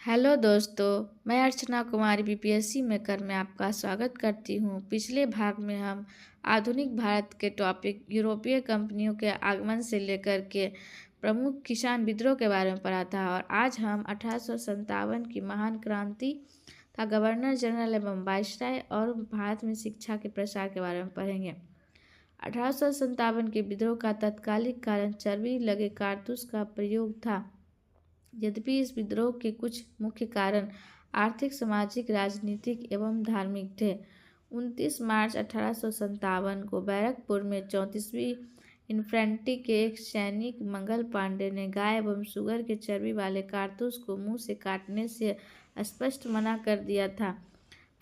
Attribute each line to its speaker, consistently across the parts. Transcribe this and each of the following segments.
Speaker 1: Hello दोस्तों, मैं Archana Kumari BPSC maker में आपका स्वागत करती हूँ। पिछले भाग में हम आधुनिक भारत के टॉपिक यूरोपीय कंपनियों के आगमन से लेकर के प्रमुख किसान विद्रोह के बारे में पढ़ा था और आज हम 1857 की महान क्रांति का गवर्नर जनरल एवं वायसराय और भारत में शिक्षा के प्रसार के बारे में पढ़ेंगे। 1857 के विद्रोह का तत्कालिक कारण चर्बी लगे कारतूस का प्रयोग था। यद्यपि इस विद्रोह के कुछ मुख्य कारण आर्थिक, सामाजिक, राजनीतिक एवं धार्मिक थे। 29 मार्च 1857 को बैरकपुर में 34वीं इन्फेंट्री के एक सैनिक मंगल पांडे ने गाय एवं सुअर के चर्बी वाले कारतूस को मुंह से काटने से स्पष्ट मना कर दिया था।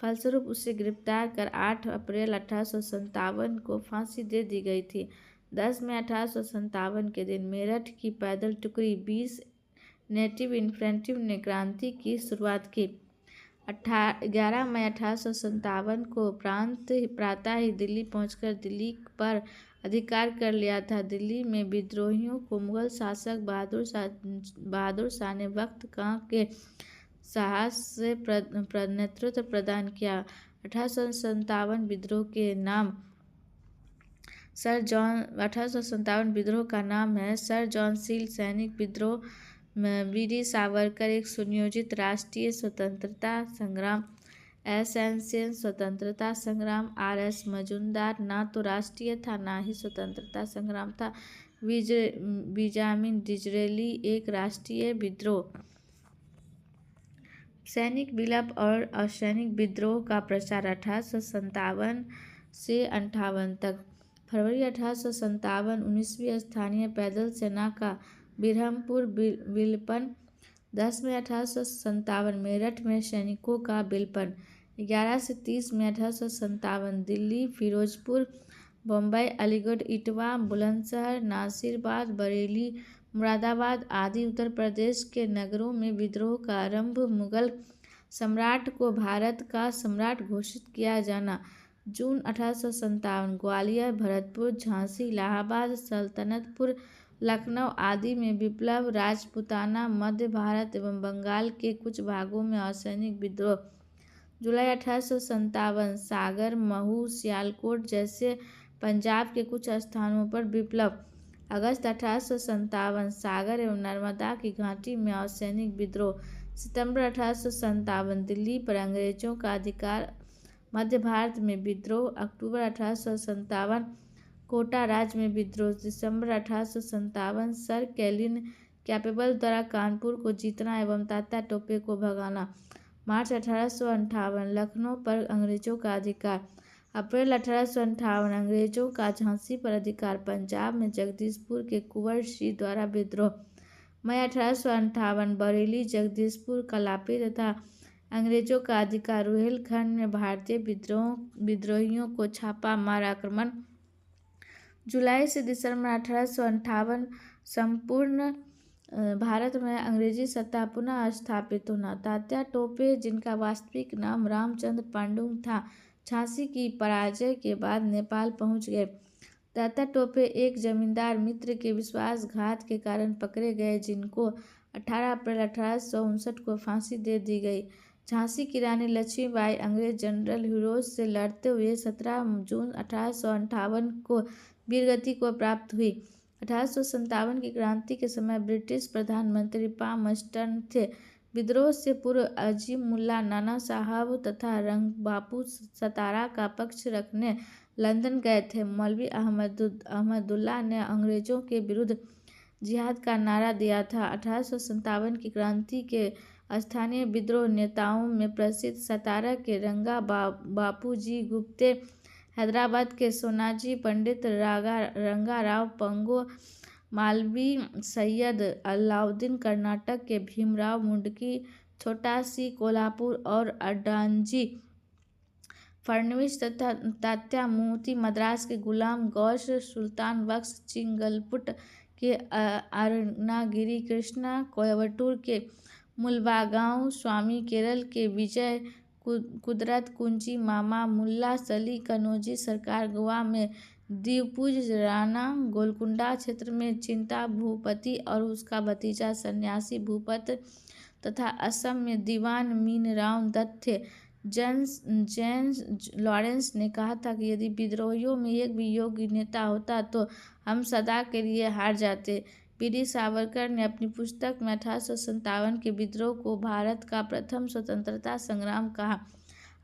Speaker 1: फलस्वरूप उसे गिरफ्तार कर 8 अप्रैल 1857 को फांसी दे दी गई थी। 10 मई 1857 के दिन मेरठ की पैदल टुकड़ी 20 नेटिव इन्फेंट्री ने क्रांति की शुरुआत की। 11 मई 1857 को प्रातः ही दिल्ली पहुंचकर दिल्ली पर अधिकार कर लिया था। दिल्ली में विद्रोहियों को मुगल शासक बहादुर शाह ने वक्त खां के साहस से नेतृत्व प्रदान किया। 1857 विद्रोह के नाम 1857 विद्रोह का नाम है सर जॉन सील सैनिक विद्रोह। वीर सावरकर एक सुनियोजित राष्ट्रीय स्वतंत्रता संग्राम। एसएन स्वतंत्रता संग्राम। आरएस मजूमदार ना तो राष्ट्रीय था ना ही स्वतंत्रता संग्राम था। बेंजामिन डिज़रेली एक राष्ट्रीय विद्रोह। सैनिक विप्लव और असैनिक विद्रोह का प्रचार 1857 से 58 तक। फरवरी 1857 19वीं स्थानीय पैदल सेना का बिरहमपुर विलपन। 10 मई 1857 मेरठ में सैनिकों का विलपन। 11 से 30 मई 1857 दिल्ली, फिरोजपुर, बम्बई, अलीगढ़, इटवा, बुलंदशहर, नासिराबाद, बरेली, मुरादाबाद आदि उत्तर प्रदेश के नगरों में विद्रोह का आरंभ। मुगल सम्राट को भारत का सम्राट घोषित किया जाना। जून 1857 ग्वालियर, भरतपुर, झांसी, इलाहाबाद, सल्तनतपुर, लखनऊ आदि में विप्लव। राजपूताना, मध्य भारत एवं बंगाल के कुछ भागों में असैनिक विद्रोह। जुलाई 1857 सागर, महू, सियालकोट जैसे पंजाब के कुछ स्थानों पर विप्लव। अगस्त 1857 सागर एवं नर्मदा की घाटी में असैनिक विद्रोह। सितंबर 1857 दिल्ली पर अंग्रेजों का अधिकार। मध्य भारत में विद्रोह। अक्टूबर 1857 कोटा राज्य में विद्रोह। दिसंबर 1857 सर कैलिन कैम्पबेल द्वारा कानपुर को जीतना एवं तात्या टोपे को भगाना। मार्च 1858 लखनऊ पर अंग्रेजों का अधिकार। अप्रैल 1858 अंग्रेजों का झांसी पर अधिकार। पंजाब में जगदीशपुर के कुंवर सिंह द्वारा विद्रोह। मई 1858 बरेली, जगदीशपुर, कलापी तथा अंग्रेजों का अधिकार। रुहेलखंड में भारतीय विद्रोहियों को छापा मार आक्रमण। जुलाई से दिसंबर 1858 संपूर्ण भारत में अंग्रेजी सत्ता पुनः स्थापित होना। तात्या टोपे, जिनका वास्तविक नाम रामचंद्र पांडुंग था, झांसी की पराजय के बाद नेपाल पहुंच गए। तात्या टोपे एक जमींदार मित्र के विश्वासघात के कारण पकड़े गए, जिनको 18 अप्रैल 1859 को फांसी दे दी गई। झांसी की रानी लक्ष्मीबाई अंग्रेज जनरल हीरोज से लड़ते हुए 17 जून 1858 को वीरगति को प्राप्त हुई। 1857 की क्रांति के समय ब्रिटिश प्रधानमंत्री पामस्टन थे। विद्रोह से पूर्व अजीमुल्ला नाना साहब तथा रंगबापू सतारा का पक्ष रखने लंदन गए थे। मौलवी अहमदुल्ला ने अंग्रेजों के विरुद्ध जिहाद का नारा दिया था। 1857 की क्रांति के स्थानीय विद्रोह नेताओं में प्रसिद्ध सतारा के रंगा बापू जी गुप्ते, हैदराबाद के सोनाजी पंडित, रंगाराव पंगो, मालवी सैयद अलाउद्दीन, कर्नाटक के भीमराव मुंडकी, छोटा सी कोल्हापुर और अड्डांजी फडणवीस तथा तात्या मूर्ति, मद्रास के गुलाम गौस, सुल्तान बख्श, चिंगलपुट के अरुणागिरी कृष्णा, कोयबटूर के मुलबागांव स्वामी, केरल के विजय कुदरत कुंची मामा, मुल्ला सली कनौजी सरकार, गोवा में द्विभुज राणा, गोलकुंडा क्षेत्र में चिंता भूपति और उसका भतीजा सन्यासी भूपत, तथा असम में दीवान मीनराव दत्त थे। जेम्स लॉरेंस ने कहा था कि यदि विद्रोहियों में एक भी योग्य नेता होता तो हम सदा के लिए हार जाते। वीर सावरकर ने अपनी पुस्तक में 1857 के विद्रोह को भारत का प्रथम स्वतंत्रता संग्राम कहा।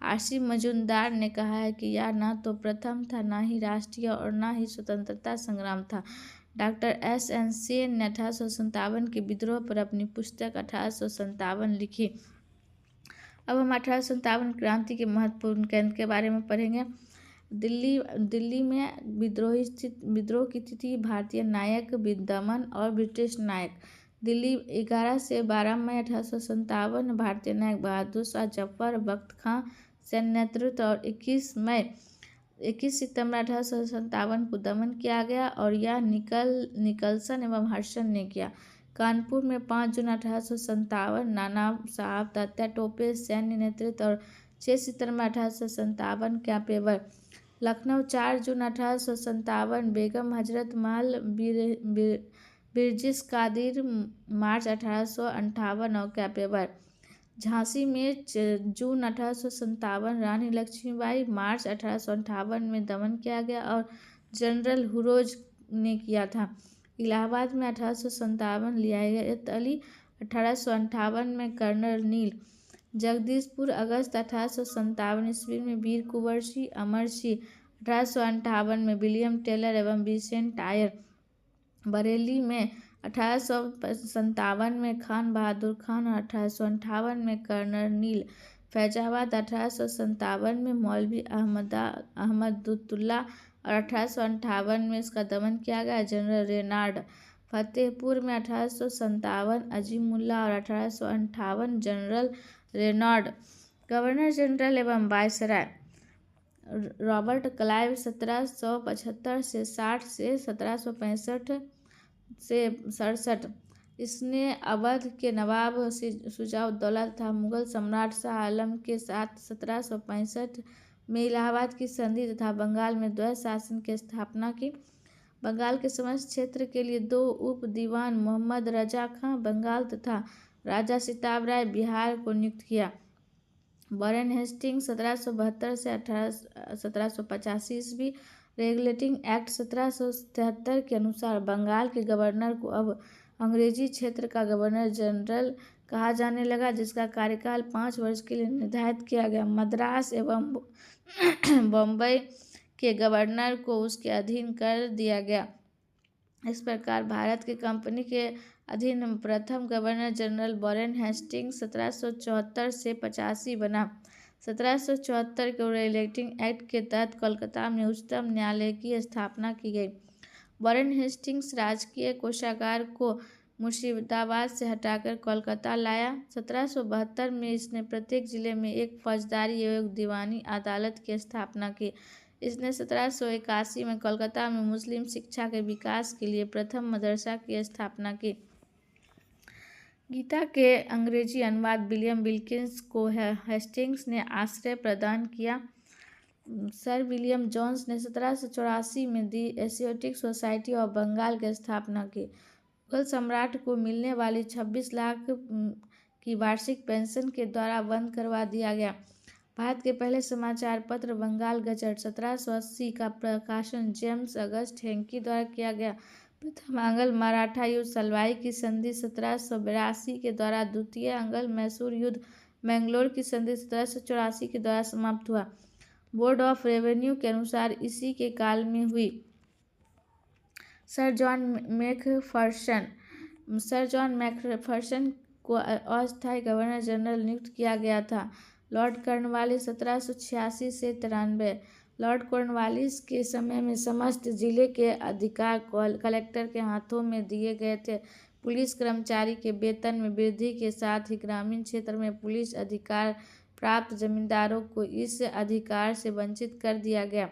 Speaker 1: आसिफ मजूमदार ने कहा है कि यह न तो प्रथम था, न ही राष्ट्रीय और न ही स्वतंत्रता संग्राम था। Doctor SN. सेन ने 1857 के विद्रोह पर अपनी पुस्तक 1857 लिखी। अब हम 1857 क्रांति के महत्वपूर्ण केंद्र के बारे में पढ़ेंगे। दिल्ली में विद्रोह की तिथि, भारतीय नायक, दमन और ब्रिटिश नायक। दिल्ली 11 से 12 मई 1857 भारतीय नायक बहादुर शाह जफर बख्त खां सैन्य नेतृत्व और 21 सितंबर 1857 को दमन किया गया और यह निकलसन एवं हर्षन ने किया। कानपुर में 5 जून 1857 नाना साहब तात्या टोपे सैन्य नेतृत्व और 6 सितंबर 1857 कैंपेवर। लखनऊ 4 जून 1857 बेगम हजरत महल बिरजिस कादिर मार्च 1858 और कैंपेवर। झांसी में जून 1857 रानी लक्ष्मीबाई मार्च 1858 में दमन किया गया और जनरल हुरोज ने किया था। इलाहाबाद में 1857 लियाकत अली, 1858 में कर्नल नील। जगदीशपुर अगस्त 1857 ईस्वी में वीर कुंवर सिंह, अमर सिंह, 1858 में विलियम टेलर एवं विंसेंट आयर। बरेली में 1857 में खान बहादुर खान और 1858 में कर्नल नील। फैजाबाद 1857 में मौलवी अहमदुल्ला और 1858 में इसका दमन किया गया जनरल रेनार्ड। फतेहपुर में 1857 अजीमुल्ला और 1858 जनरल रेनार्ड। गवर्नर जनरल एवं वायसराय रॉबर्ट क्लाइव 1775 से 60 से 1765 से 67। इसने अवध के नवाब शुजाउद्दौला तथा मुगल सम्राट शाह आलम के साथ 1765 में इलाहाबाद की संधि तथा बंगाल में द्वैत शासन की स्थापना की। बंगाल के समस्त क्षेत्र के लिए 2 उप दीवान मोहम्मद रजा खां बंगाल तथा राजा सिताब राय बिहार को नियुक्त किया। वॉरेन हेस्टिंग्स 1772 से 1785 ईस्वी। रेगुलेटिंग एक्ट 1773 के अनुसार बंगाल के गवर्नर को अब अंग्रेजी क्षेत्र का गवर्नर जनरल कहा जाने लगा, जिसका कार्यकाल 5 वर्ष के लिए निर्धारित किया गया। मद्रास एवं बम्बई के गवर्नर को उसके अधीन कर दिया गया। इस प्रकार भारत की कंपनी के अधीन प्रथम गवर्नर जनरल वॉरेन हेस्टिंग्स 1774 से 85 बना। 1774 के रेगुलेटिंग एक्ट के तहत कोलकाता में उच्चतम न्यायालय की स्थापना की गई। वॉरेन हेस्टिंग्स राजकीय कोषागार को मुर्शिदाबाद से हटाकर कोलकाता लाया। 1772 में इसने प्रत्येक जिले में एक फौजदारी एवं दीवानी अदालत की स्थापना की। इसने 1781 में कोलकाता में मुस्लिम शिक्षा के विकास के लिए प्रथम मदरसा की स्थापना की। गीता के अंग्रेजी अनुवाद विलियम विल्किंस को हेस्टिंग्स ने आश्रय प्रदान किया। सर विलियम जोन्स ने 1784 में दी एशियाटिक सोसाइटी ऑफ बंगाल की स्थापना की। मुगल सम्राट को मिलने वाली 26 लाख की वार्षिक पेंशन के द्वारा बंद करवा दिया गया। भारत के पहले समाचार पत्र बंगाल गजट 1780 का प्रकाशन जेम्स अगस्ट हेंकी द्वारा किया गया। प्रथम आंग्ल मराठा युद्ध सलवाई की संधि 1782 के द्वारा, द्वितीय आंग्ल मैसूर युद्ध मैंगलोर की संधि 1784 के द्वारा समाप्त हुआ। बोर्ड ऑफ रेवेन्यू के अनुसार इसी के काल में हुई। सर जॉन मैकफर्शन को अस्थायी गवर्नर जनरल नियुक्त किया गया था। लॉर्ड कॉर्नवालिस 1786 से 93। लॉर्ड कॉर्नवालिस के समय में समस्त जिले के अधिकार कलेक्टर के हाथों में दिए गए थे। पुलिस कर्मचारी के वेतन में वृद्धि के साथ ही ग्रामीण क्षेत्र में पुलिस अधिकार प्राप्त जमींदारों को इस अधिकार से वंचित कर दिया गया।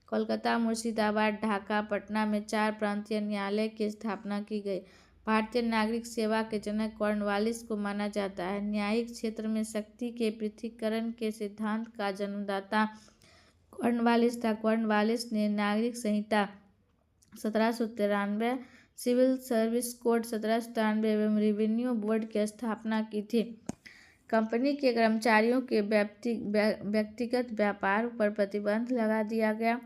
Speaker 1: कोलकाता, मुर्शिदाबाद, ढाका, पटना में 4 प्रांतीय न्यायालय की स्थापना की गई। भारतीय नागरिक सेवा के जनक कॉर्नवालिस को माना जाता है। न्यायिक क्षेत्र में शक्ति के पृथक्करण के सिद्धांत का जन्मदाता कॉर्नवालिस था। कॉर्नवालिस ने नागरिक संहिता 1793, सिविल सर्विस कोड 1793 एवं रेवेन्यू बोर्ड की स्थापना की थी। कंपनी के कर्मचारियों के व्यक्तिगत व्यापार पर प्रतिबंध लगा दिया गया।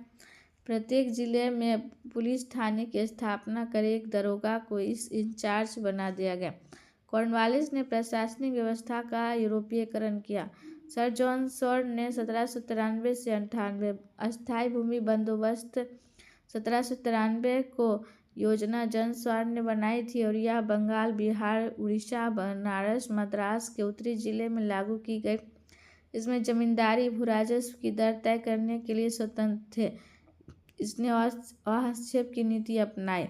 Speaker 1: प्रत्येक जिले में पुलिस थाने की स्थापना कर एक दरोगा को इस इंचार्ज बना दिया गया। कॉर्नवालिस ने प्रशासनिक व्यवस्था का यूरोपीयकरण किया। सर जॉन सॉर्ड ने 1793 से 98 अस्थायी भूमि बंदोबस्त 1793 को योजना जन सॉर्ड ने बनाई थी और यह बंगाल, बिहार, उड़ीसा, बनारस, मद्रास के उत्तरी जिले में लागू की गई। इसमें जमींदारी भूराजस्व की दर तय करने के लिए स्वतंत्र थे। इसने हस्तक्षेप की नीति अपनाई।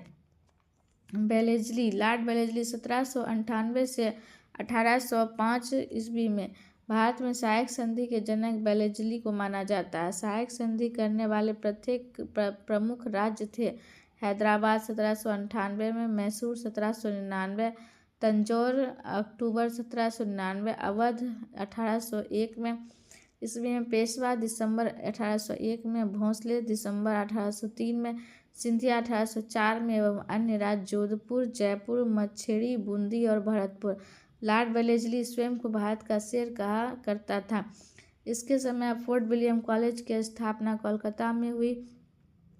Speaker 1: बेलेजली, लॉर्ड बेलेजली 1798 से 1805 ईस्वी में भारत में सहायक संधि के जनक बेलेजली को माना जाता है। सहायक संधि करने वाले प्रत्येक प्रमुख राज्य थे हैदराबाद 1798 में, मैसूर 1799, तंजौर अक्टूबर 1799, अवध 1801 में ईस्वी में, पेशवा दिसंबर 1801 में, भोंसले दिसंबर 1803 में, सिंधिया 1804 में एवं अन्य राज्य जोधपुर, जयपुर, मच्छेड़ी, बूंदी और भरतपुर। लॉर्ड बेलेजली स्वयं को भारत का शेर कहा करता था। इसके समय फोर्ट विलियम कॉलेज की स्थापना कोलकाता में हुई।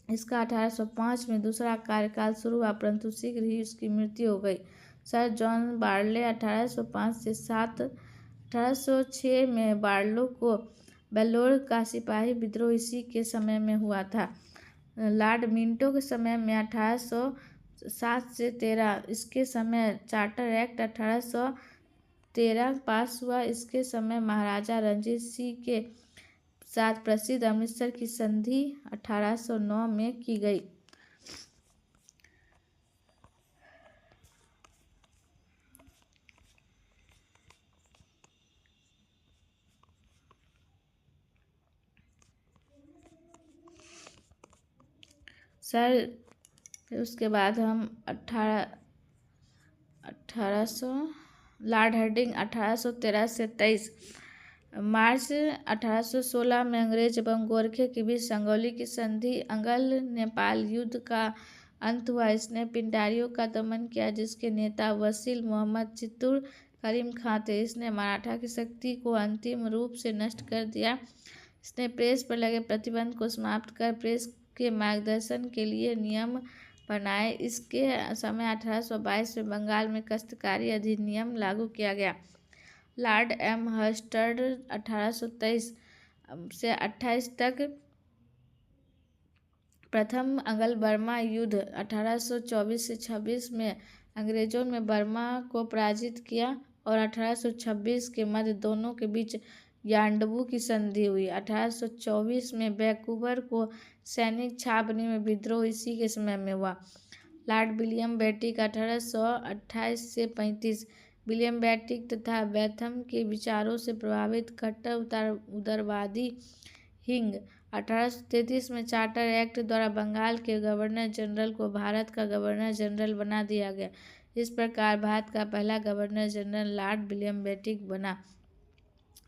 Speaker 1: इसका 1805 में दूसरा कार्यकाल शुरू हुआ, परंतु शीघ्र ही उसकी मृत्यु हो गई। सर जॉन बार्ले 1805 से 7 1806 में बार्लो को बेल्लोर का सिपाही विद्रोह इसी के समय में हुआ था। लॉर्ड मिंटो के समय में 1807 से 13 इसके समय चार्टर एक्ट 1813 पास हुआ। इसके समय महाराजा रणजीत सिंह के साथ प्रसिद्ध अमृतसर की संधि 1809 में की गई। सर उसके बाद हम 1800 लॉर्ड हार्डिंग 1813 से 23 मार्च 1816 में अंग्रेज एवं गोरखे के बीच संगौली की संधि अंगल नेपाल युद्ध का अंत हुआ। इसने पिंडारियों का दमन किया, जिसके नेता वसील मोहम्मद चित्तूर करीम खां थे। इसने मराठा की शक्ति को अंतिम रूप से नष्ट कर दिया। इसने प्रेस पर लगे प्रतिबंध को समाप्त कर प्रेस के मार्गदर्शन के लिए नियम बनाए। इसके समय 1822 में बंगाल में काश्तकारी अधिनियम लागू किया गया। लॉर्ड एम हस्टर्ड 1823 से 28 तक प्रथम अंगल बर्मा युद्ध 1824 से 26 में अंग्रेजों ने बर्मा को पराजित किया और 1826 के मध्य दोनों के बीच यांडबू की संधि हुई। 1824 में वैंकूवर को सैनिक छावनी में विद्रोह इसी के समय में हुआ। लॉर्ड विलियम बेटिक 1828 से 35 विलियम बेटिक तथा बैथम के विचारों से प्रभावित कट्टर उदारवादी हिंग 1833 में चार्टर एक्ट द्वारा बंगाल के गवर्नर जनरल को भारत का गवर्नर जनरल बना दिया गया। इस प्रकार भारत का पहला गवर्नर जनरल लॉर्ड विलियम बेटिक बना।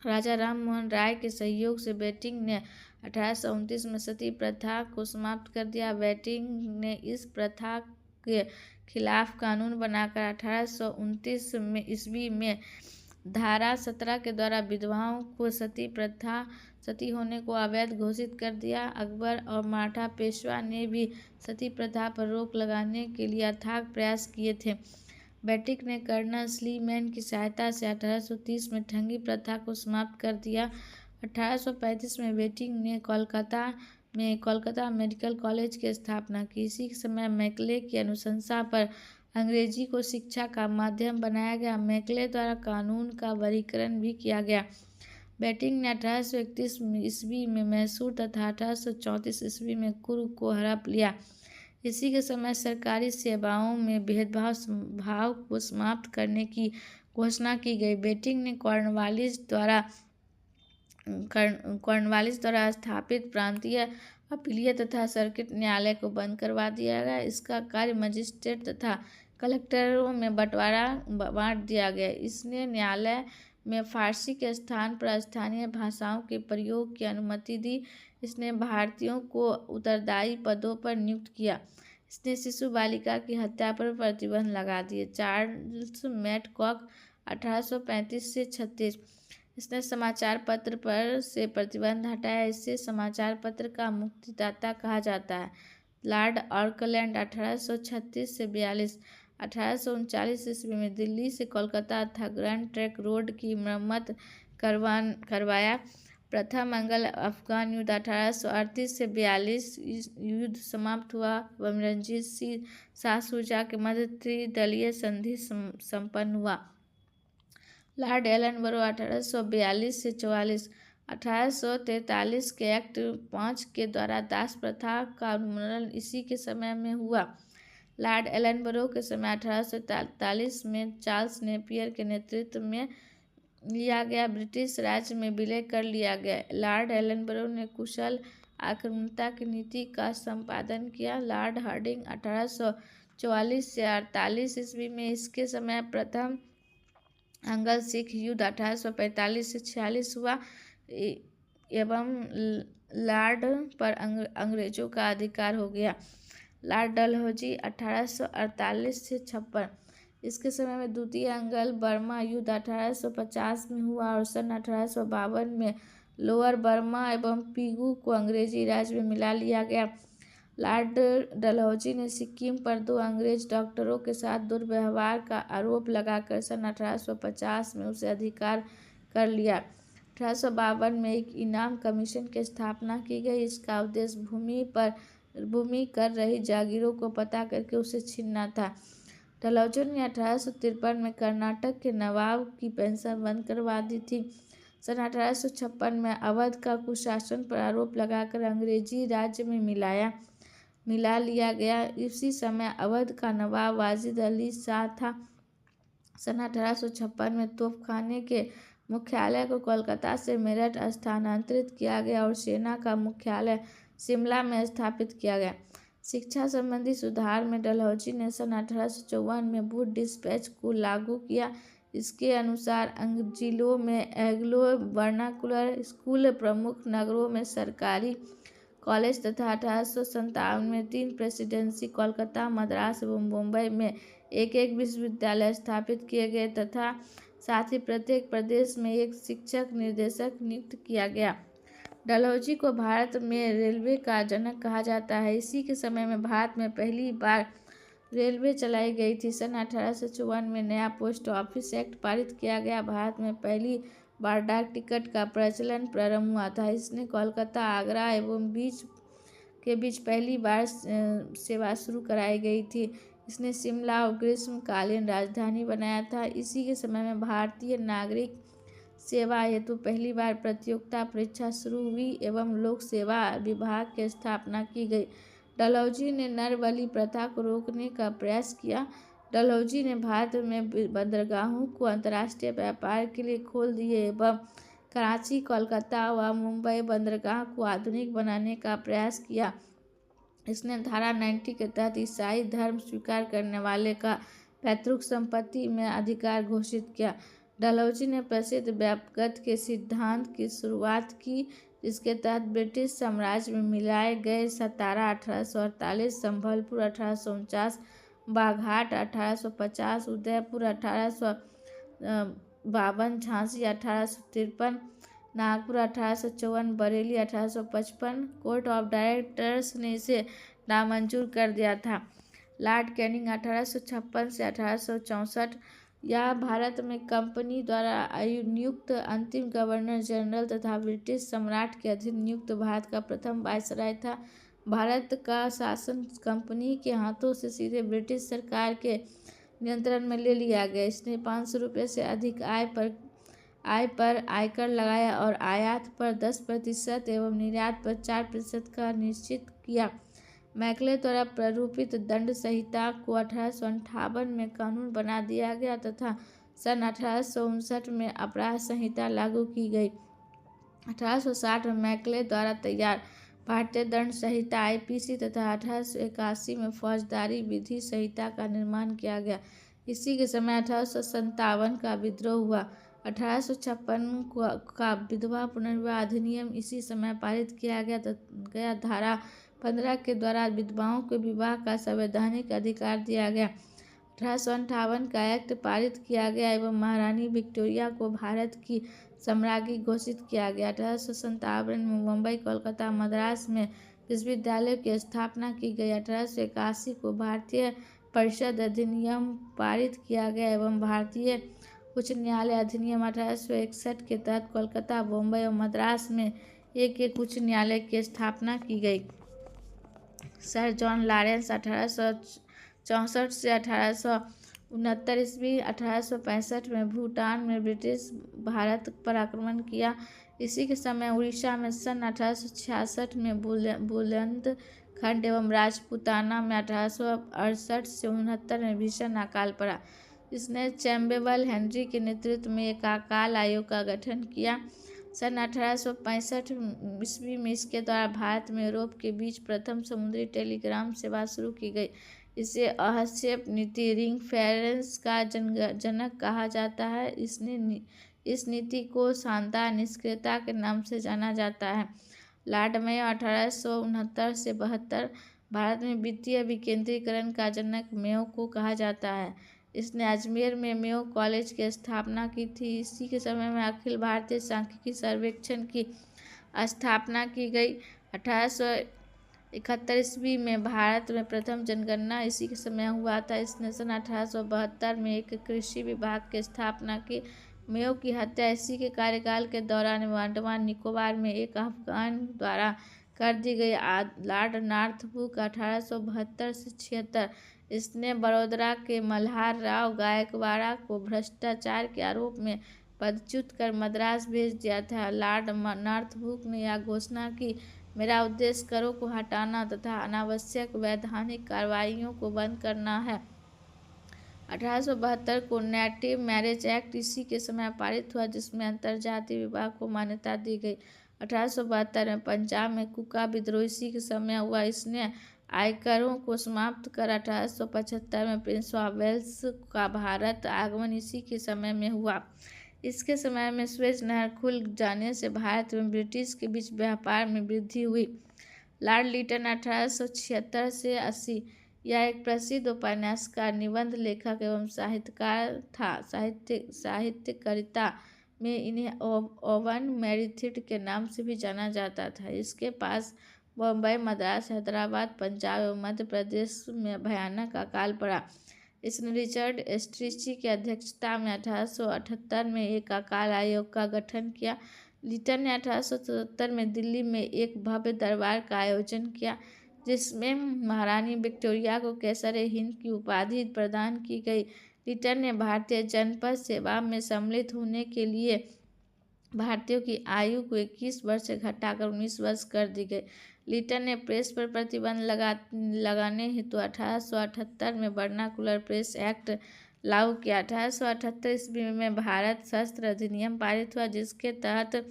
Speaker 1: राजा राम मोहन राय के सहयोग से बेटिंग ने 1829 में सती प्रथा को समाप्त कर दिया। बेटिंग ने इस प्रथा के खिलाफ कानून बनाकर 1829 में ईस्वी में धारा 17 के द्वारा विधवाओं को सती होने को अवैध घोषित कर दिया। अकबर और मराठा पेशवा ने भी सती प्रथा पर रोक लगाने के लिए अथाग प्रयास किए थे। बेटिक ने कर्नल स्लीमैन की सहायता से 1830 में ठगी प्रथा को समाप्त कर दिया। 1835 में बेटिक ने कोलकाता मेडिकल कॉलेज की स्थापना की। इसी समय मैकले की अनुशंसा पर अंग्रेजी को शिक्षा का माध्यम बनाया गया। मैकले द्वारा कानून का वर्गीकरण भी किया गया। बेटिक ने 1831 ईस्वी में मैसूर तथा 1834 ईस्वी में कुर्ग को हड़प लिया। इसी के समय सरकारी सेवाओं में भेदभाव को समाप्त करने की घोषणा की गई। बेटिक ने कॉर्नवालिस द्वारा स्थापित प्रांतीय अपीलीय तथा सर्किट न्यायालय को बंद करवा दिया गया। इसका कार्य मजिस्ट्रेट तथा कलेक्टरों में बांट दिया गया। इसने न्यायालय में फारसी के स्थान पर स्थानीय भाषाओं के प्रयोग की अनुमति दी। इसने भारतीयों को उत्तरदायी पदों पर नियुक्त किया। इसने शिशु बालिका की हत्या पर प्रतिबंध लगा दिए। चार्ल्स मैडकॉक 1835 से 36। इसने समाचार पत्र पर से प्रतिबंध हटाया, इससे समाचार पत्र का मुक्तिदाता कहा जाता है। लॉर्ड ऑकलैंड 1836 से 42। 1839 ईस्वी में दिल्ली से कोलकाता तथा ग्रैंड ट्रंक रोड की मरम्मत करवाया। प्रथम अंग्लो अफगान युद्ध 1838 से 42 युद्ध समाप्त हुआ एवं रणजीत सिंह शाह सूजा के मध्य त्रिदलीय संधि संपन्न हुआ। लॉर्ड एलनबरो 1842 से 44। 1843 के एक्ट 5 के द्वारा दास प्रथा का उन्मूलन इसी के समय में हुआ। लॉर्ड एलनबरो के समय 1843 में चार्ल्स नेपियर के नेतृत्व में लिया गया ब्रिटिश राज्य में विलय कर लिया गया। लॉर्ड एलनबरो ने कुशल आक्रामकता की नीति का संपादन किया। लॉर्ड हार्डिंग 1844 से 48 ईस्वी में इसके समय प्रथम अंग्लो सिख युद्ध 1845 से 46 हुआ एवं लॉर्ड पर अंग्रेजों का अधिकार हो गया। लॉर्ड डलहौजी 1848 से 56। इसके समय में द्वितीय अंग्ल बर्मा युद्ध 1850 में हुआ और सन 1852 में लोअर बर्मा एवं पीगू को अंग्रेजी राज में मिला लिया गया। लॉर्ड डलहौजी ने सिक्किम पर 2 अंग्रेज डॉक्टरों के साथ दुर्व्यवहार का आरोप लगाकर सन 1850 में उसे अधिकार कर लिया। 1852 में एक इनाम कमीशन की स्थापना की गई। इसका उद्देश्य भूमि कर रही जागीरों को पता करके उसे छीनना था। डलहौजी ने 1853 में कर्नाटक के नवाब की पेंशन बंद करवा दी थी। सन 1856 में अवध का कुशासन पर आरोप लगाकर अंग्रेजी राज्य में मिला लिया गया। इसी समय अवध का नवाब वाजिद अली शाह था। सन 1856 में तोपखाने के मुख्यालय को कोलकाता से मेरठ स्थानांतरित किया गया और सेना का मुख्यालय शिमला में स्थापित किया गया। शिक्षा संबंधी सुधार में डलहौजी ने सन 1854 में वुड डिस्पैच को लागू किया। इसके अनुसार जिलों में एंग्लो वर्नाकुलर स्कूल, प्रमुख नगरों में सरकारी कॉलेज तथा 1857 में 3 प्रेसिडेंसी कोलकाता, मद्रास एवं मुंबई में एक विश्वविद्यालय स्थापित किए गए तथा साथ ही प्रत्येक प्रदेश में एक शिक्षक निर्देशक नियुक्त किया गया। डलहौजी को भारत में रेलवे का जनक कहा जाता है। इसी के समय में भारत में पहली बार रेलवे चलाई गई थी। सन 1854 में नया पोस्ट ऑफिस एक्ट पारित किया गया। भारत में पहली बार डाक टिकट का प्रचलन प्रारंभ हुआ था। इसने कोलकाता, आगरा एवं बीच पहली बार सेवा शुरू कराई गई थी। इसने शिमला और ग्रीष्मकालीन राजधानी बनाया था। इसी के समय में भारतीय नागरिक सेवा हेतु पहली बार प्रतियोगिता परीक्षा शुरू हुई एवं लोक सेवा विभाग की स्थापना की गई। डलहौजी ने नर बलि प्रथा को रोकने का प्रयास किया। डलहौजी ने भारत में बंदरगाहों को अंतर्राष्ट्रीय व्यापार के लिए खोल दिए एवं कराची, कोलकाता व मुंबई बंदरगाह को आधुनिक बनाने का प्रयास किया। इसने धारा 90 के तहत ईसाई धर्म स्वीकार करने वाले का पैतृक संपत्ति में अधिकार घोषित किया। डलहौजी ने प्रसिद्ध व्यापगत के सिद्धांत की शुरुआत की, जिसके तहत ब्रिटिश साम्राज्य में मिलाए गए सतारा 1848, Sambalpur 1849, बाघाट 1850, Udaipur 1852, Jhansi 1853, Nagpur 1854, Bareilly 1855। Court of directors ने इसे नामंजूर कर दिया था। लॉर्ड कैनिंग 1856 से 1864 यह भारत में कंपनी द्वारा नियुक्त अंतिम गवर्नर जनरल तथा ब्रिटिश सम्राट के अधीन नियुक्त भारत का प्रथम वायसराय था। भारत का शासन कंपनी के हाथों से सीधे ब्रिटिश सरकार के नियंत्रण में ले लिया गया। इसने 500 रुपये से अधिक आय पर आयकर लगाया और आयात पर 10% एवं निर्यात पर 4% का निश्चित किया। मैकले द्वारा प्रारूपित दंड संहिता को 1858 में कानून बना दिया गया तथा सन 1859 में अपराध संहिता लागू की गई। 1860 में मैकले द्वारा तैयार भारतीय दंड संहिता आईपीसी तथा 1881 में फौजदारी विधि संहिता का निर्माण किया गया। इसी के समय 1857 का विद्रोह हुआ। 1856 का विधवा पुनर्विवाह अधिनियम इसी समय पारित किया गया। धारा 15 के द्वारा विधवाओं को विवाह का संवैधानिक अधिकार दिया गया। 1858 का एक्ट पारित किया गया एवं महारानी विक्टोरिया को भारत की सम्राज्ञी घोषित किया गया। 1857 में मुंबई, कोलकाता, मद्रास में विश्वविद्यालयों की स्थापना की गई। 1881 को भारतीय परिषद अधिनियम पारित किया गया एवं भारतीय उच्च न्यायालय अधिनियम 1861 के तहत कोलकाता, बम्बई और मद्रास में एक एक उच्च न्यायालय की स्थापना की गई। सर जॉन लॉरेंस 1864 से 1869 ईस्वी 1865 में भूटान में ब्रिटिश भारत पर आक्रमण किया। इसी के समय उड़ीसा में सन 1866 में बुंदेलखंड एवं राजपूताना में 1868 से 69 में भीषण अकाल पड़ा। इसने चैम्बेबल हेनरी के नेतृत्व में एक अकाल आयोग का गठन किया। सन 1865 ईस्वी में इसके द्वारा भारत में यूरोप के बीच प्रथम समुद्री टेलीग्राम सेवा शुरू की गई। इसे हस्तक्षेप नीति रिंग फेरेंस का जनक कहा जाता है। इस नीति को शानदार निष्क्रियता के नाम से जाना जाता है। लॉर्ड मेयो 1869 से 72 भारत में वित्तीय विकेंद्रीकरण का जनक मेयो को कहा जाता है। इसने अजमेर में मेयो कॉलेज की स्थापना की थी। इसी के समय में अखिल भारतीय सांख्यिकी सर्वेक्षण की स्थापना की गई। 1871 ईस्वी में भारत में प्रथम जनगणना इसी के समय हुआ था। इसने सन 1872 में एक कृषि विभाग की स्थापना की। मेयो की हत्या इसी के कार्यकाल के दौरान अंडमान निकोबार में एक अफगान द्वारा कर दी गई। लॉर्ड नॉर्थब्रुक 1872 से 76 इसने बड़ौदा के मल्हार राव गायकवाड़ को भ्रष्टाचार के आरोप में पदच्युत कर मद्रास भेज दिया था। लॉर्ड नॉर्थब्रुक ने यह घोषणा की, मेरा उद्देश्य करों को हटाना तथा अनावश्यक वैधानिक कार्रवाइयों को बंद करना है। 1872 को नेटिव मैरिज एक्ट इसी के समय पारित हुआ, जिसमें अंतरजातीय विवाह को मान्यता दी गई। 1872 में पंजाब में कुका विद्रोह इसी के समय हुआ। इसने आयकरों को समाप्त कर 1875 में प्रिंस ऑफ वेल्स का भारत आगमन इसी के समय में हुआ। इसके समय में स्वेज नहर खुल जाने से भारत में ब्रिटिश के बीच व्यापार में वृद्धि हुई। लॉर्ड लिटन 1876 से 80 यह एक प्रसिद्ध उपन्यासकार, निबंध लेखक एवं साहित्यकार था। साहित्यकारिता में इन्हें ओवन मेरिथिट के नाम से भी जाना जाता था। इसके पास बम्बई, मद्रास, हैदराबाद, पंजाब एवं मध्य प्रदेश में भयानक अकाल पड़ा। इसने रिचर्ड स्ट्रीची की अध्यक्षता में 1878 में एक अकाल आयोग का गठन किया। लिटन ने 1877 में दिल्ली में एक भव्य दरबार का आयोजन किया, जिसमें महारानी विक्टोरिया को केसर हिंद की उपाधि प्रदान की गई। लिटन ने भारतीय जनपद सेवा में सम्मिलित होने के लिए भारतीयों की आयु को 21 वर्ष से घटाकर 19 वर्ष कर दी गई। लिटन ने प्रेस पर प्रतिबंध लगाने हेतु 1878 में वर्नाकुलर प्रेस एक्ट लागू किया। 1878 ईस्वी में भारत शस्त्र अधिनियम पारित हुआ, जिसके तहत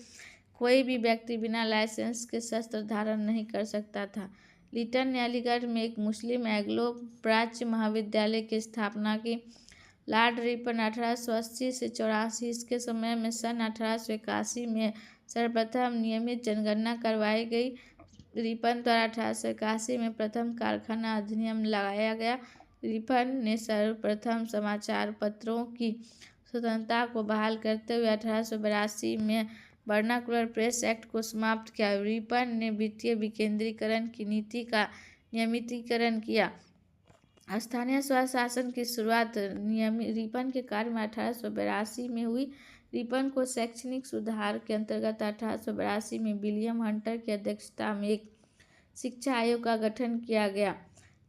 Speaker 1: कोई भी व्यक्ति बिना लाइसेंस के शस्त्र धारण नहीं कर सकता था। लिटन ने अलीगढ़ में एक मुस्लिम एंग्लो प्राच्य महाविद्यालय की स्थापना की। लॉर्ड रिपन 1880 से 84 इसके समय में सन 1881 में सर्वप्रथम नियमित जनगणना करवाई गई। रिपन द्वारा 1881 में प्रथम कारखाना अधिनियम लगाया गया। रिपन ने सर्वप्रथम समाचार पत्रों की स्वतंत्रता को बहाल करते हुए 1882 में वर्नाकुलर प्रेस एक्ट को समाप्त किया। रिपन ने वित्तीय विकेंद्रीकरण की नीति का नियमितीकरण किया। स्थानीय स्वशासन की शुरुआत रिपन के कार्य में 1882 में हुई। रिपन को शैक्षणिक सुधार के अंतर्गत 1882 में विलियम हंटर की अध्यक्षता में एक शिक्षा आयोग का गठन किया गया।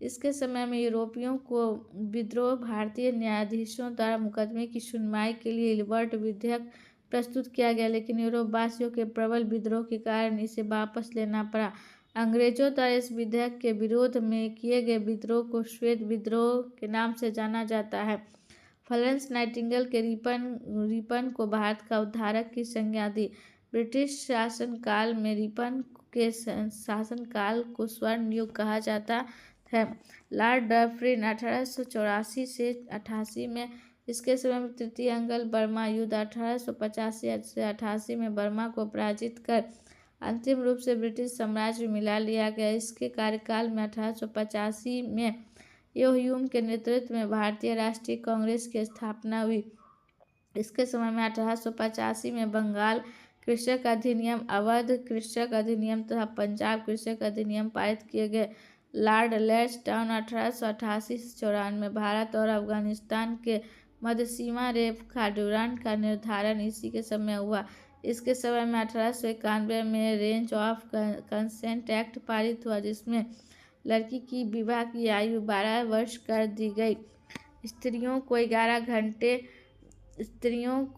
Speaker 1: इसके समय में यूरोपियों को विद्रोह भारतीय न्यायाधीशों द्वारा मुकदमे की सुनवाई के लिए इल्बर्ट विधेयक प्रस्तुत किया गया, लेकिन यूरोपवासियों के प्रबल विद्रोह के कारण इसे वापस लेना पड़ा। अंग्रेजों द्वारा इस विधेयक के विरोध में किए गए विद्रोह को श्वेत विद्रोह के नाम से जाना जाता है। फ्लोरेंस नाइटिंगेल के रिपन को भारत का उद्धारक की संज्ञा दी। ब्रिटिश शासनकाल में रिपन के शासनकाल को स्वर्ण युग कहा जाता है। लॉर्ड डफरिन 1884 से 88 में इसके समय में तृतीय अंग्ल बर्मा युद्ध 1885 से 88 में बर्मा को पराजित कर अंतिम रूप से ब्रिटिश साम्राज्य में मिला लिया गया। इसके कार्यकाल में 1885 में यो ह्यूम के नेतृत्व में भारतीय राष्ट्रीय कांग्रेस की स्थापना हुई। इसके समय में 1885 में बंगाल कृषक अधिनियम, अवध कृषक अधिनियम तथा पंजाब कृषक अधिनियम पारित किए गए। लॉर्ड लैंसडाउन 1888 से 1894 भारत और अफगानिस्तान के मध्य सीमा रेखा ड्यूरांड का निर्धारण इसी के समय हुआ। इसके समय में 1891 में रेंज ऑफ कंसेंट एक्ट पारित हुआ, जिसमें लड़की की विवाह की आयु 12 वर्ष कर दी गई। स्त्रियों को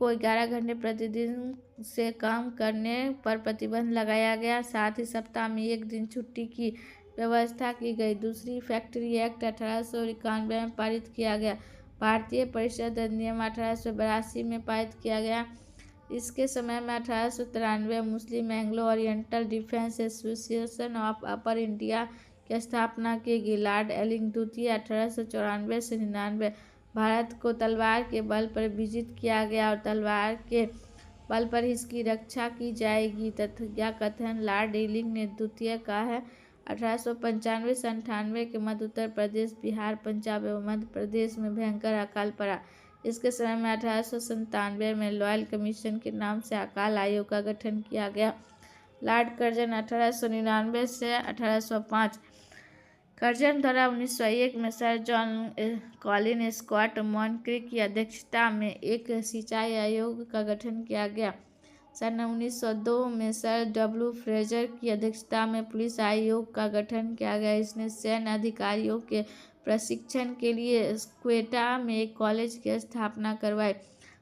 Speaker 1: 11 घंटे प्रतिदिन से काम करने पर प्रतिबंध लगाया गया। साथ ही सप्ताह में 1 दिन छुट्टी की व्यवस्था की गई। दूसरी फैक्ट्री एक्ट 1891 में पारित किया गया। भारतीय परिषद अधिनियम 1882 में पारित किया गया। इसके समय में 1893 Muslim Anglo Oriental Defence Association of Upper India की स्थापना की गई। लॉर्ड एलिंग द्वितीय 1894 से 99 भारत को तलवार के बल पर विजित किया गया और तलवार के बल पर इसकी रक्षा की जाएगी। यह कथन लॉर्ड एलिंग ने द्वितीय कहा है। 1895 से 98 के मध्य उत्तर प्रदेश, बिहार, पंजाब एवं मध्य प्रदेश में भयंकर अकाल पड़ा। इसके समय में 1897 में लॉयल कमीशन के नाम से अकाल आयोग का गठन किया गया। लॉर्ड कर्जन 1899 से 1805 कर्जन द्वारा 1901 में सर जॉन कॉलिन स्कॉट मॉन्क्री की अध्यक्षता में एक सिंचाई आयोग का गठन किया गया। सन 1902 में सर डब्ल्यू फ्रेजर की अध्यक्षता में पुलिस आयोग का गठन किया गया। इसने सैन्य अधिकारियों के प्रशिक्षण के लिए क्वेटा में एक कॉलेज की स्थापना करवाई।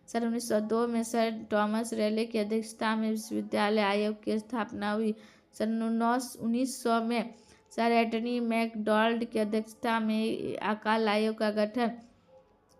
Speaker 1: सन 1902 में सर थॉमस रेले की अध्यक्षता में विश्वविद्यालय आयोग की स्थापना हुई। सन 1900 में सर एंटनी मैकडॉनल्ड की अध्यक्षता में अकाल आयोग का गठन।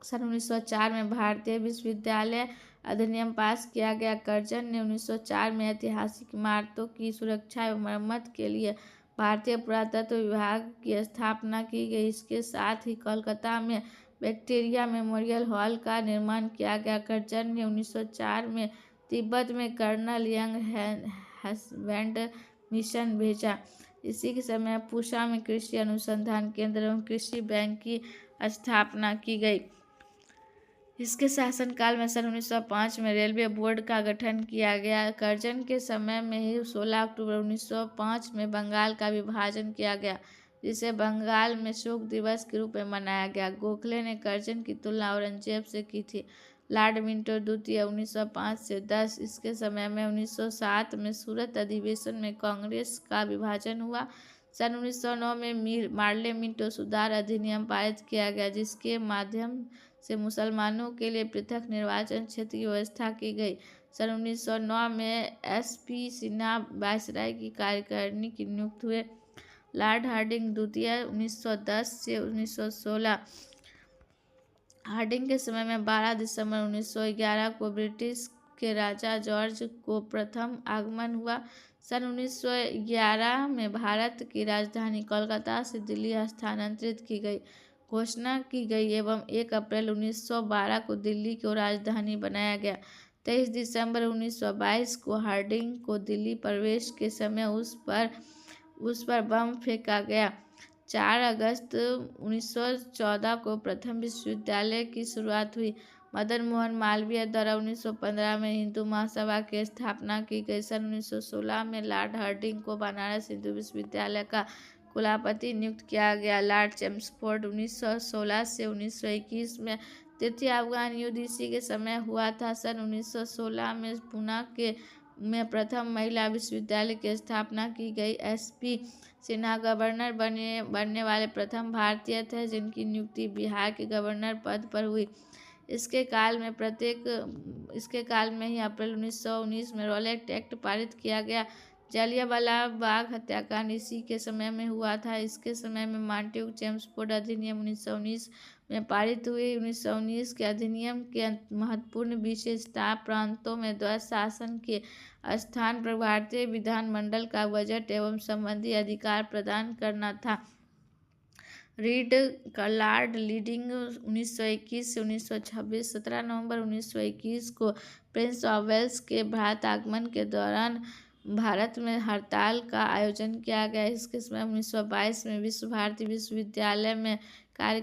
Speaker 1: सन 1904 में भारतीय विश्वविद्यालय अधिनियम पास किया गया। कर्जन ने 1904 में ऐतिहासिक इमारतों की सुरक्षा एवं मरम्मत के लिए भारतीय पुरातत्व विभाग की स्थापना की गई। इसके साथ ही कोलकाता में विक्टोरिया मेमोरियल हॉल का निर्माण किया गया। कर्जन ने 1904 में तिब्बत में कर्नल यंग हस्बैंड मिशन भेजा। इसी के समय पूसा में कृषि अनुसंधान केंद्र एवं कृषि बैंक की स्थापना की गई। इसके शासनकाल में सन 1905 में रेलवे बोर्ड का गठन किया गया। कर्जन के समय में ही 16 अक्टूबर 1905 में बंगाल का विभाजन किया गया, जिसे बंगाल में शोक दिवस के रूप में मनाया गया। गोखले ने कर्जन की तुलना औरंगजेब से की थी। लॉर्ड मिंटो द्वितीय 1905 से 10 इसके समय में 1907 में सूरत अधिवेशन में कांग्रेस का विभाजन हुआ। सन 1909 में मार्ले मिंटो सुधार अधिनियम पारित किया गया, जिसके माध्यम से मुसलमानों के लिए पृथक निर्वाचन क्षेत्र की व्यवस्था की गई। सन 1909 में एसपी सिन्हा वायसराय की कार्यकारिणी की नियुक्त हुए। लॉर्ड हार्डिंग द्वितीय 1910 से 1916 हार्डिंग के समय में 12 दिसंबर 1911 को ब्रिटिश के राजा जॉर्ज को प्रथम आगमन हुआ। सन 1911 में भारत की राजधानी कोलकाता से दिल्ली स्थानांतरित की गई घोषणा की गई एवं 1 अप्रैल 1912 को दिल्ली को राजधानी बनाया गया। 23 दिसंबर 1922 को हार्डिंग को दिल्ली प्रवेश के समय उस पर बम फेंका गया। 4 अगस्त 1914 को प्रथम विश्वविद्यालय की शुरुआत हुई। मदन मोहन मालवीय द्वारा 1915 में हिंदू महासभा की स्थापना की गई। सन 1916 में लॉर्ड हार्डिंग को बनारस हिंदू विश्वविद्यालय का कुलपति नियुक्त किया गया। लॉर्ड चेम्सफोर्ड 1916 से 1921 में तृतीय अफगान युद्ध इसी के समय हुआ था। सन 1916 में पूना में प्रथम महिला विश्वविद्यालय की स्थापना की गई। एसपी सिन्हा गवर्नर बनने वाले प्रथम भारतीय थे, जिनकी नियुक्ति बिहार के गवर्नर पद पर हुई। इसके काल में ही अप्रैल 1919 में रॉलेट एक्ट पारित किया गया। जलियांवाला बाग हत्याकांड इसी के समय में हुआ था। इसके समय में मार्टिन चेम्सफोर्ड अधिनियम 1919 में पारित हुई। 1919 के अधिनियम के महत्वपूर्ण विशेषता प्रांतों में द्वैत शासन के स्थान पर भारतीय विधानमंडल का बजट एवं संबंधी अधिकार प्रदान करना था। रीड लॉर्ड लीडिंग 1921 से 1926 17 नवंबर 1921 को प्रिंस ऑफ वेल्स के भारत आगमन के दौरान भारत में हड़ताल का आयोजन किया गया। इसके समय 1922 में विश्व भारती विश्वविद्यालय में कार्य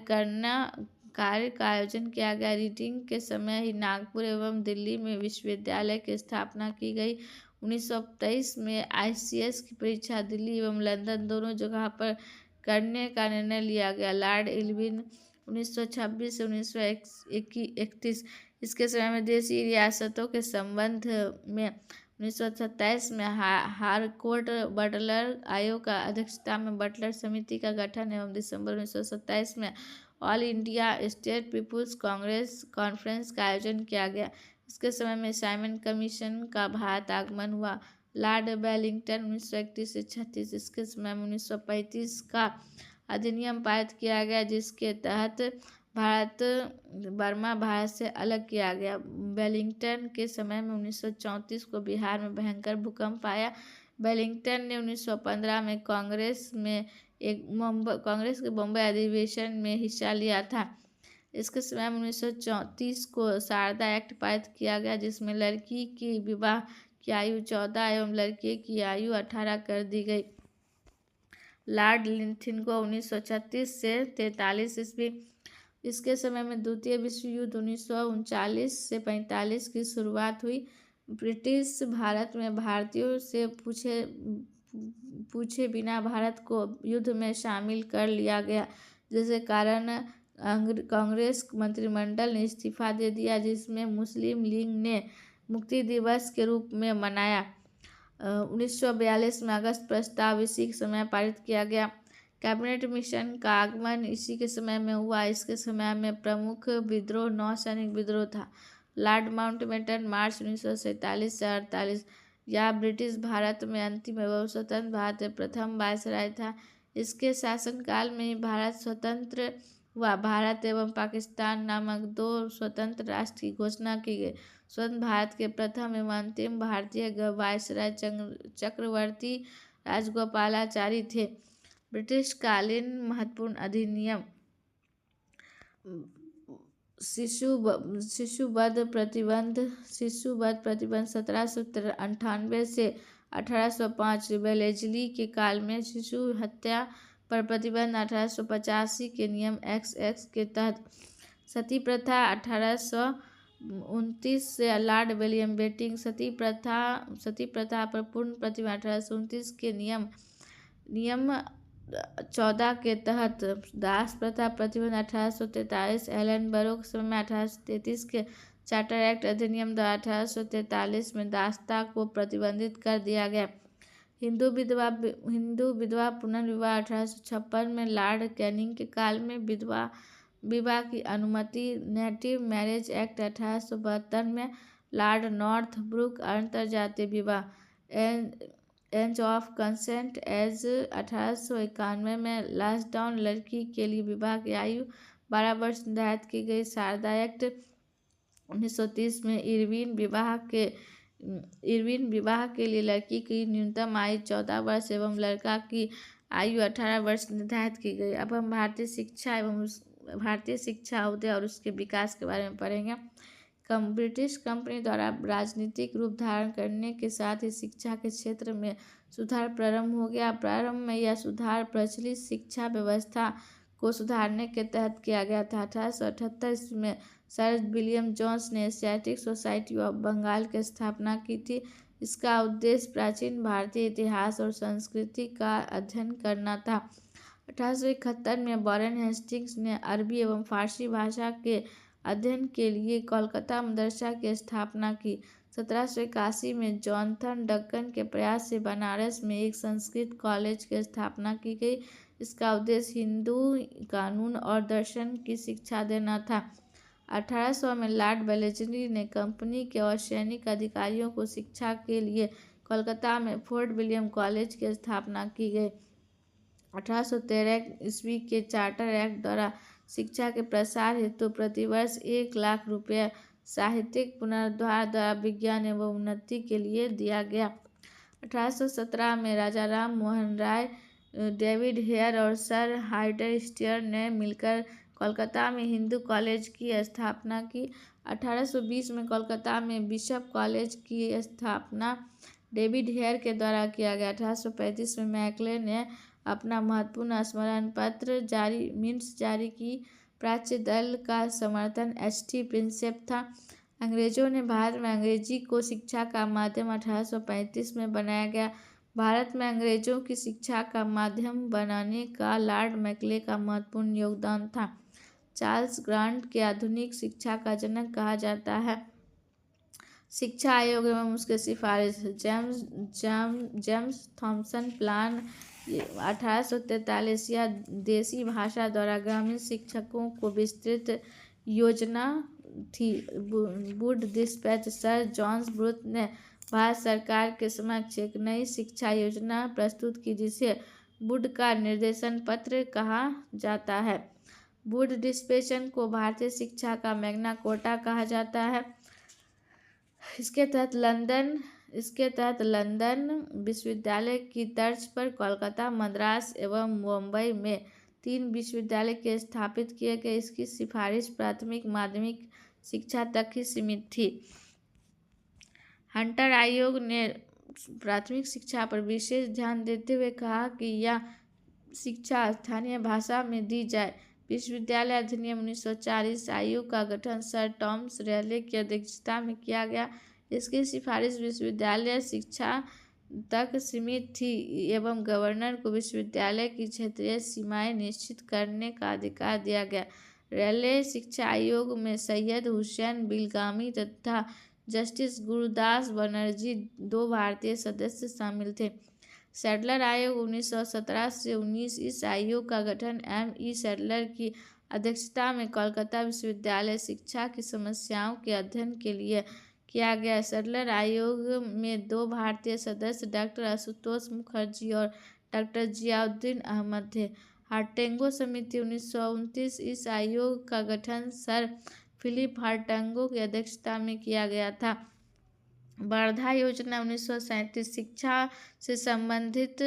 Speaker 1: का आयोजन किया गया। रीडिंग के समय ही नागपुर एवं दिल्ली में विश्वविद्यालय की स्थापना की गई। 1923 में ICS की परीक्षा दिल्ली एवं लंदन दोनों जगह पर करने का निर्णय लिया गया। लॉर्ड इरविन 1926 से 1931 इसके समय में देशी रियासतों के संबंध में 1927 में हारकोर्ट बटलर आयोग का अध्यक्षता में बटलर समिति का गठन एवं दिसंबर 1927 में All India State People's Congress Conference का आयोजन किया गया। इसके समय में साइमन कमीशन का भारत आगमन हुआ। लॉर्ड वेलिंगटन 1931 से 1936 इसके समय में 1935 का अधिनियम पारित किया गया, जिसके तहत भारत बर्मा भारत से अलग किया गया। वेलिंगटन के समय में 1934 को बिहार में भयंकर भूकंप आया। वेलिंगटन ने 1915 में कांग्रेस के बम्बई अधिवेशन में हिस्सा लिया था। इसके समय में 1934 को शारदा एक्ट पारित किया गया, जिसमें लड़की की विवाह की आयु 14 एवं लड़के की आयु 18 कर दी गई। लॉर्ड लिंथिंगो 1936 से 43 ईस्वी इसके समय में द्वितीय विश्व युद्ध 1939 से 45 की शुरुआत हुई। ब्रिटिश भारत में भारतीयों से पूछे बिना भारत को युद्ध में शामिल कर लिया गया, जिसके कारण कांग्रेस मंत्रिमंडल ने इस्तीफा दे दिया, जिसमें मुस्लिम लीग ने मुक्ति दिवस के रूप में मनाया। 1942 में अगस्त प्रस्ताव इसी के समय पारित किया गया। कैबिनेट मिशन का आगमन इसी के समय में हुआ। इसके समय में प्रमुख विद्रोह नौसैनिक विद्रोह था। लॉर्ड माउंटबेटन मार्च 1947 से 48 यह ब्रिटिश भारत में अंतिम एवं स्वतंत्र भारत में प्रथम वायसराय था। इसके शासनकाल में ही भारत स्वतंत्र हुआ। भारत एवं पाकिस्तान नामक दो स्वतंत्र राष्ट्र की घोषणा की गई। स्वतंत्र भारत के प्रथम एवं अंतिम भारतीय वायसराय चक्रवर्ती राजगोपालाचारी थे। ब्रिटिशकालीन महत्वपूर्ण अधिनियम शिशुवध प्रतिबंध 1798 से 1805। वेलेस्ली के काल में शिशु हत्या पर प्रतिबंध 1885 के नियम XX के तहत। सती प्रथा 1829 से लॉर्ड विलियम बेंटिंक सती प्रथा पर पूर्ण प्रतिबंध 1829 के नियम 14 के तहत। दास प्रथा प्रतिबंध 1843 एलन बरो के समय में 1833 के चार्टर एक्ट अधिनियम द्वारा 1843 में दासता को प्रतिबंधित कर दिया गया। हिंदू विधवा पुनर्विवाह 1856 में लॉर्ड कैनिंग के काल में विवाह की अनुमति। नेटिव मैरिज एक्ट 1872 में लॉर्ड नॉर्थब्रुक अंतरजातीय विवाह। एज ऑफ कंसेंट एज 1891 में लॉन्सडाउन लड़की के लिए विवाह की आयु 12 वर्ष निर्धारित की गई। शारदा एक्ट 1930 में इरविन विवाह के लिए लड़की की न्यूनतम आयु 14 वर्ष एवं लड़का की आयु 18 वर्ष निर्धारित की गई। अब हम भारतीय शिक्षा उदय और उसके विकास के बारे में पढ़ेंगे। ब्रिटिश कंपनी द्वारा राजनीतिक रूप धारण करने के साथ ही शिक्षा के क्षेत्र में सुधार प्रारंभ हो गया। प्रारंभ में यह सुधार प्रचलित शिक्षा व्यवस्था को सुधारने के तहत किया गया था। 1878 ईस्वी में सर विलियम जोन्स ने एशियाटिक सोसाइटी ऑफ बंगाल की स्थापना की थी। इसका उद्देश्य प्राचीन भारतीय इतिहास और संस्कृति का अध्ययन करना था। 1871 में वॉरेन हेस्टिंग्स ने अरबी एवं फारसी भाषा के अध्ययन के लिए कोलकाता मदरसा की स्थापना की। 1781 में जॉनथन डक्कन के प्रयास से बनारस में एक संस्कृत कॉलेज की स्थापना की गई। इसका उद्देश्य हिंदू कानून और दर्शन की शिक्षा देना था। 1800 में लॉर्ड वेलेस्ली ने कंपनी के और सैनिक अधिकारियों को शिक्षा के लिए कोलकाता में फोर्ट विलियम कॉलेज की स्थापना की गई। 1813 ईस्वी के चार्टर एक्ट द्वारा शिक्षा के प्रसार हेतु प्रतिवर्ष 1 लाख रुपये साहित्यिक पुनरुद्धार द्वारा विज्ञान एवं उन्नति के लिए दिया गया। 1817 में राजा राम मोहन राय, डेविड हेयर और सर हाइडर स्टेयर ने मिलकर कोलकाता में हिंदू कॉलेज की स्थापना की। 1820 में कोलकाता में बिशप कॉलेज की स्थापना डेविड हेयर के द्वारा किया गया। 1835 में मैकले ने अपना महत्वपूर्ण स्मरण पत्र जारी की। प्राच्य दल का समर्थन एच.टी. प्रिंसेप था। अंग्रेजों ने भारत में अंग्रेजी को शिक्षा का माध्यम 1835 में बनाया गया। भारत में अंग्रेजों की शिक्षा का माध्यम बनाने का लॉर्ड मैकले का महत्वपूर्ण योगदान था। चार्ल्स ग्रांट के आधुनिक शिक्षा का जनक कहा जाता है। शिक्षा आयोग एवं उसके सिफारिश जेम्स थॉमसन प्लान 1843 या देसी भाषा द्वारा ग्रामीण शिक्षकों को विस्तृत योजना थी। वुड डिस्पैच सर जॉन ब्रूथ ने भारत सरकार के समक्ष एक नई शिक्षा योजना प्रस्तुत की जिसे वुड का निर्देशन पत्र कहा जाता है। वुड डिस्पेशन को भारतीय शिक्षा का मैग्ना कार्टा कहा जाता है। इसके तहत लंदन विश्वविद्यालय की तर्ज पर कोलकाता, मद्रास एवं मुंबई में 3 विश्वविद्यालय के स्थापित किए गए। इसकी सिफारिश प्राथमिक माध्यमिक शिक्षा तक ही सीमित थी। हंटर आयोग ने प्राथमिक शिक्षा पर विशेष ध्यान देते हुए कहा कि यह शिक्षा स्थानीय भाषा में दी जाए। विश्वविद्यालय अधिनियम 1940 आयोग का गठन सर टॉमस रेले की अध्यक्षता में किया गया। इसकी सिफारिश विश्वविद्यालय शिक्षा तक सीमित थी एवं गवर्नर को विश्वविद्यालय की क्षेत्रीय सीमाएं निश्चित करने का अधिकार दिया गया। रेले शिक्षा आयोग में सैयद हुसैन बिलगामी तथा जस्टिस गुरुदास बनर्जी 2 भारतीय सदस्य शामिल थे। सैडलर आयोग 1917 से 19 इस आयोग का गठन M.E. सैडलर की अध्यक्षता में कोलकाता विश्वविद्यालय शिक्षा की समस्याओं के अध्ययन के लिए किया गया। सैडलर आयोग में 2 भारतीय सदस्य डॉक्टर आशुतोष मुखर्जी और डॉक्टर जियाउद्दीन अहमद थे। हार्टेंगो समिति 1929 इस आयोग का गठन सर फिलिप हार्टेंगो की अध्यक्षता में किया गया था। वर्धा योजना 1937 शिक्षा से संबंधित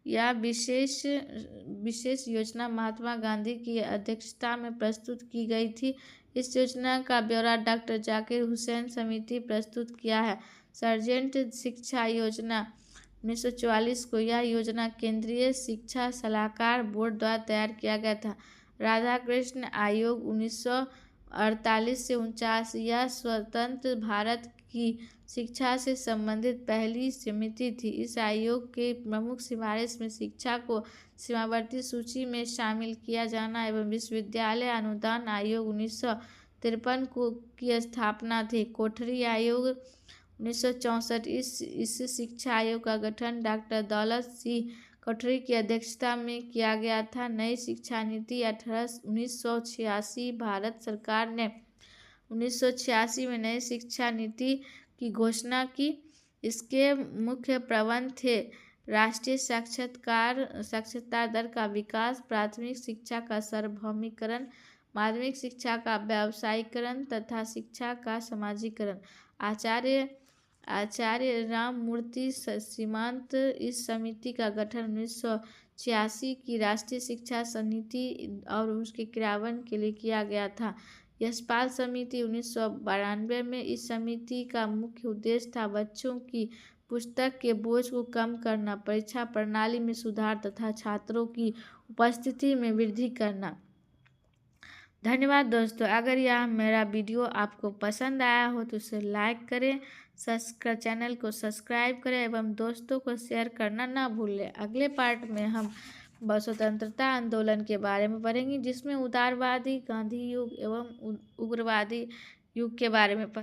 Speaker 1: यह विशेष योजना महात्मा गांधी की अध्यक्षता में प्रस्तुत की गई थी। इस योजना का ब्यौरा डॉक्टर जाकिर हुसैन समिति प्रस्तुत किया है। सर्जेंट शिक्षा योजना 1944 को यह योजना केंद्रीय शिक्षा सलाहकार बोर्ड द्वारा तैयार किया गया था। राधाकृष्ण आयोग 1948 से 49 यह स्वतंत्र भारत की शिक्षा से संबंधित पहली समिति थी। इस आयोग के प्रमुख सिफारिश में शिक्षा को सीमावर्ती सूची में शामिल किया जाना एवं विश्वविद्यालय अनुदान आयोग 1953 की स्थापना थी। कोठरी आयोग 1964 इस शिक्षा आयोग का गठन डॉक्टर दौलत सिंह कोठरी की अध्यक्षता में किया गया था। नई शिक्षा नीति 1986 भारत सरकार ने 1986 में नई शिक्षा नीति की घोषणा की। इसके मुख्य प्रबंध थे राष्ट्रीय साक्षरता दर का विकास, प्राथमिक शिक्षा का सार्वभौमिकरण, माध्यमिक शिक्षा का व्यावसायीकरण तथा शिक्षा का समाजीकरण। आचार्य राममूर्ति सीमांत इस समिति का गठन 1986 की राष्ट्रीय शिक्षा नीति और उसके क्रियान्वयन के लिए किया गया था। यशपाल समिति 1992 में इस समिति का मुख्य उद्देश्य था बच्चों की पुस्तक के बोझ को कम करना, परीक्षा प्रणाली में सुधार तथा छात्रों की उपस्थिति में वृद्धि करना। धन्यवाद दोस्तों। अगर यह मेरा वीडियो आपको पसंद आया हो तो इसे लाइक करें, चैनल को सब्सक्राइब करें एवं दोस्तों को शेयर करना ना भूलें। अगले पार्ट में हम स्वतंत्रता आंदोलन के बारे में पढ़ेंगे जिसमें उदारवादी, गांधी युग एवं उग्रवादी युग के बारे में